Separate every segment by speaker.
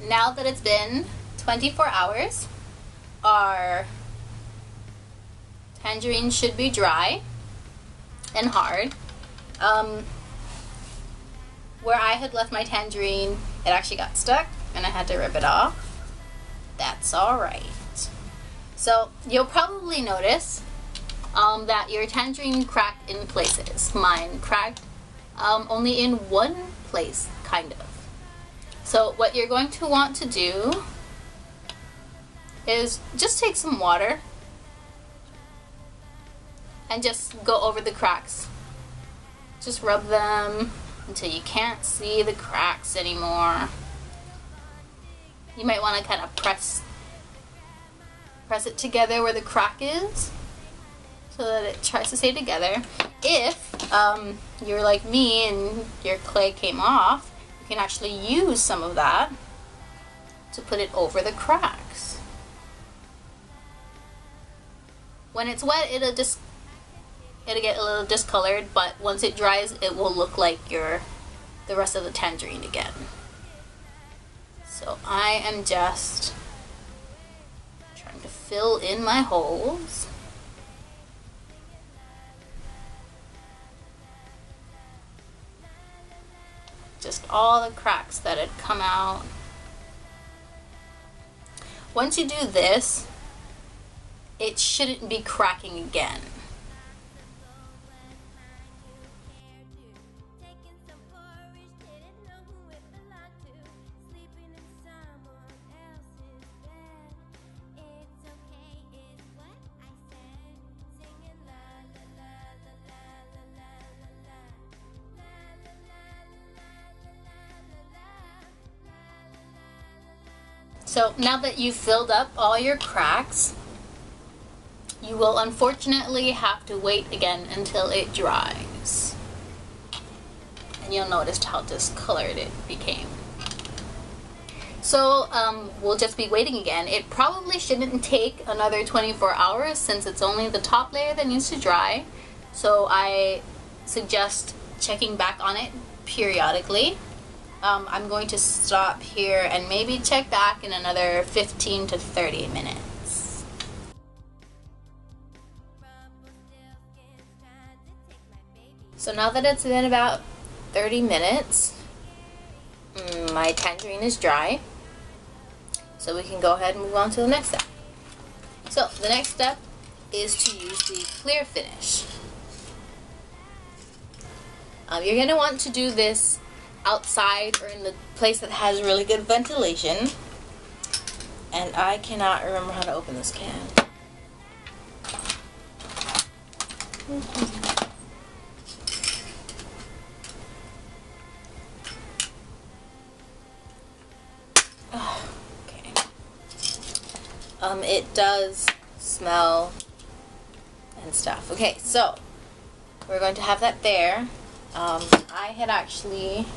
Speaker 1: now that it's been 24 hours, our tangerine should be dry and hard. Where I had left my tangerine, it actually got stuck and I had to rip it off. That's alright. So you'll probably notice that your tangerine cracked in places. Mine cracked only in one place, kind of. So what you're going to want to do is just take some water and just go over the cracks. Just rub them until you can't see the cracks anymore. You might want to kind of press it together where the crack is so that it tries to stay together. If you're like me and your clay came off, you can actually use some of that to put it over the cracks. When it's wet, it'll get a little discolored, but once it dries, it will look like the rest of the tangerine again. So I am just trying to fill in my holes. Just all the cracks that had come out. Once you do this, it shouldn't be cracking again. So now that you've filled up all your cracks, you will unfortunately have to wait again until it dries. And you'll notice how discolored it became. So we'll just be waiting again. It probably shouldn't take another 24 hours since it's only the top layer that needs to dry. So I suggest checking back on it periodically. I'm going to stop here and maybe check back in another 15 to 30 minutes. So now that it's been about 30 minutes, my tangerine is dry. So we can go ahead and move on to the next step. So the next step is to use the clear finish. You're going to want to do this outside or in the place that has really good ventilation. And I cannot remember how to open this can. Oh, okay. It does smell and stuff. Okay, so we're going to have that there. I had actually,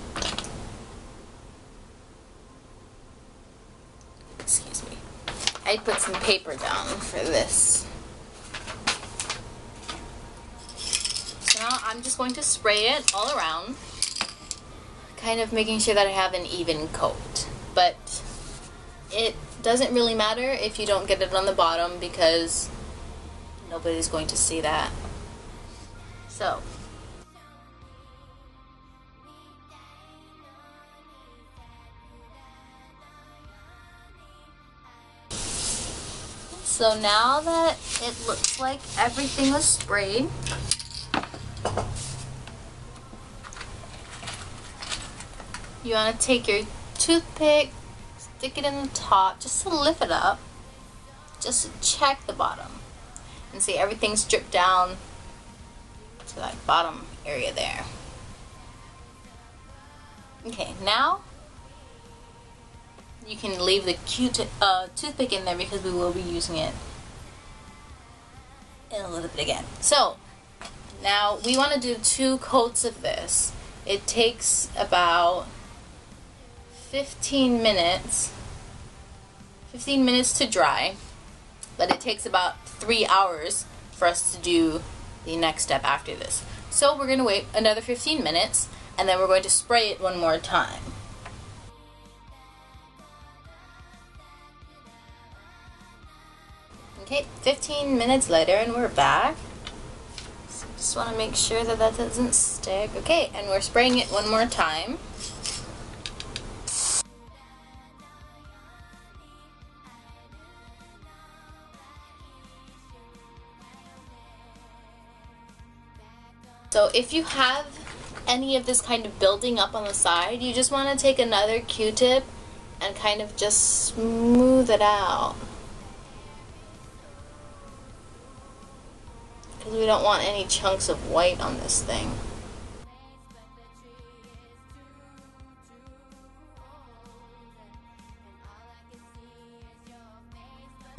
Speaker 1: excuse me, I put some paper down for this. So now I'm just going to spray it all around, kind of making sure that I have an even coat. But it doesn't really matter if you don't get it on the bottom because nobody's going to see that. So now that it looks like everything was sprayed, you want to take your toothpick, stick it in the top just to lift it up, just to check the bottom and see everything's dripped down to that bottom area there. Okay, now you can leave the toothpick in there because we will be using it in a little bit again. So now we want to do 2 coats of this. It takes about 15 minutes to dry, but it takes about 3 hours for us to do the next step after this. So we're going to wait another 15 minutes and then we're going to spray it one more time. Okay, 15 minutes later and we're back. So just want to make sure that that doesn't stick. Okay, and we're spraying it one more time. So if you have any of this kind of building up on the side, you just want to take another Q-tip and kind of just smooth it out. Because we don't want any chunks of white on this thing.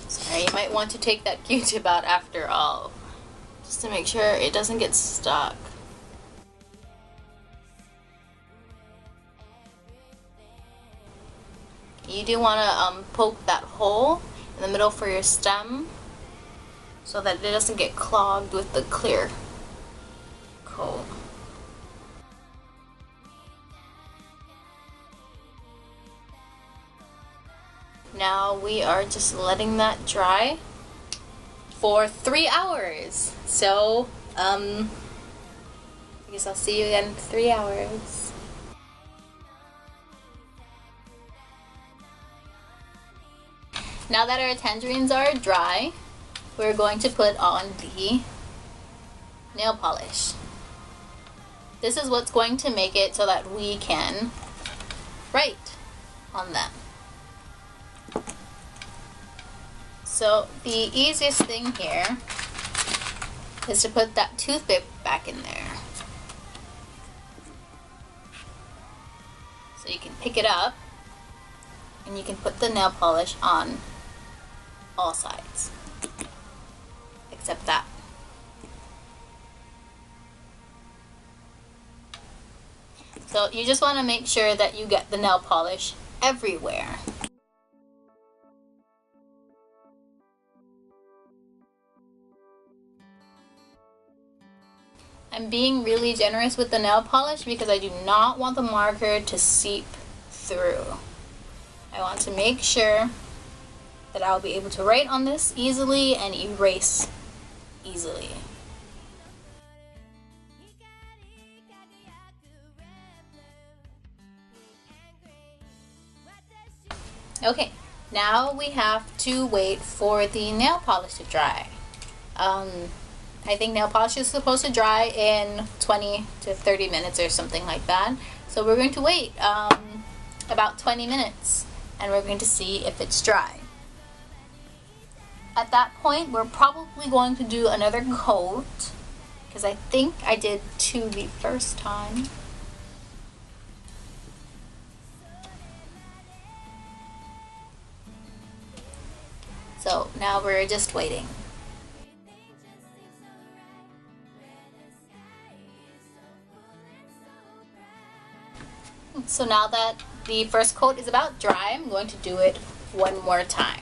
Speaker 1: Sorry, you might want to take that Q-tip out after all, just to make sure it doesn't get stuck. You do want to poke that hole in the middle for your stem so that it doesn't get clogged with the clear coat. Now we are just letting that dry for 3 hours. So, I guess I'll see you again in 3 hours. Now that our tangerines are dry, we're going to put on the nail polish. This is what's going to make it so that we can write on them. So the easiest thing here is to put that toothpick back in there. So you can pick it up and you can put the nail polish on all sides, except that. So you just want to make sure that you get the nail polish everywhere. I'm being really generous with the nail polish because I do not want the marker to seep through. I want to make sure that I'll be able to write on this easily and erase easily. Okay, now we have to wait for the nail polish to dry. I think nail polish is supposed to dry in 20 to 30 minutes or something like that. So we're going to wait about 20 minutes and we're going to see if it's dry. At that point, we're probably going to do another coat because I think I did 2 the first time. So now we're just waiting. So now that the first coat is about dry, I'm going to do it one more time.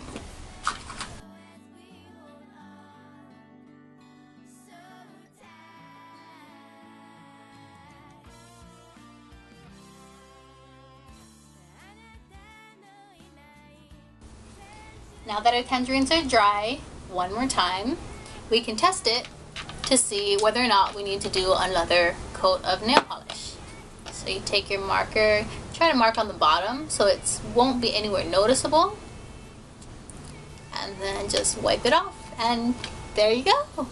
Speaker 1: Now that our tangerines are dry, one more time, we can test it to see whether or not we need to do another coat of nail polish. So you take your marker, try to mark on the bottom so it won't be anywhere noticeable, and then just wipe it off, and there you go.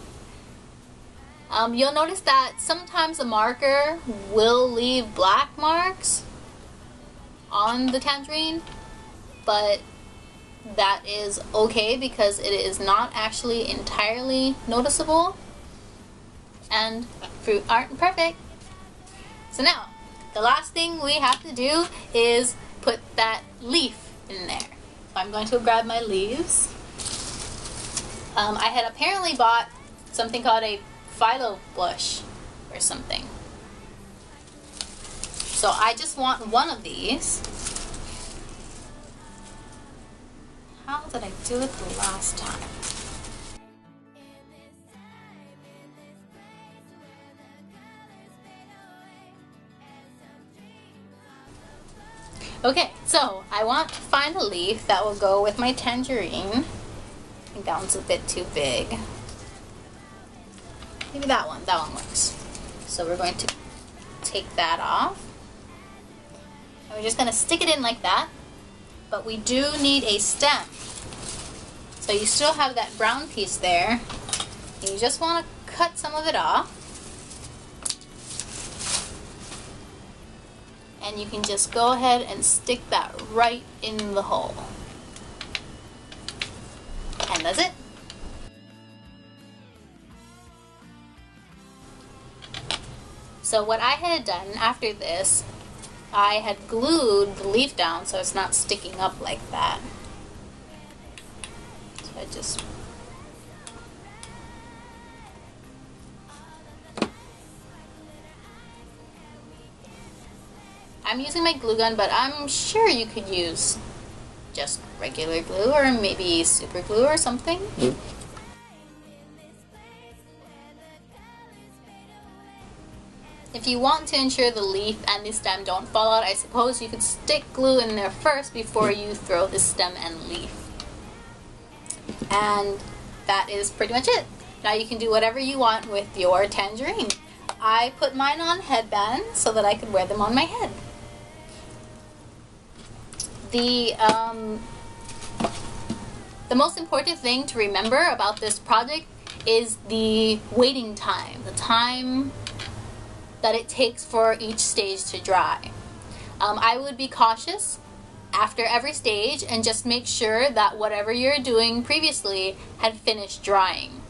Speaker 1: You'll notice that sometimes a marker will leave black marks on the tangerine, but that is okay because it is not actually entirely noticeable, and fruit aren't perfect. So now, the last thing we have to do is put that leaf in there. So I'm going to grab my leaves. I had apparently bought something called a phyllo bush or something. So I just want one of these. How did I do it the last time? Okay, so I want to find a leaf that will go with my tangerine. I'm think that one's a bit too big. Maybe that one works. So we're going to take that off. And we're just going to stick it in like that. But we do need a stem. So you still have that brown piece there. And you just want to cut some of it off. And you can just go ahead and stick that right in the hole. And that's it. So what I had done after this, I had glued the leaf down so it's not sticking up like that. So I just... I'm using my glue gun, but I'm sure you could use just regular glue or maybe super glue or something. If you want to ensure the leaf and the stem don't fall out, I suppose you could stick glue in there first before you throw the stem and leaf. And that is pretty much it. Now you can do whatever you want with your tangerine. I put mine on headbands so that I could wear them on my head. The most important thing to remember about this project is the waiting time, the time that it takes for each stage to dry. I would be cautious after every stage and just make sure that whatever you're doing previously had finished drying.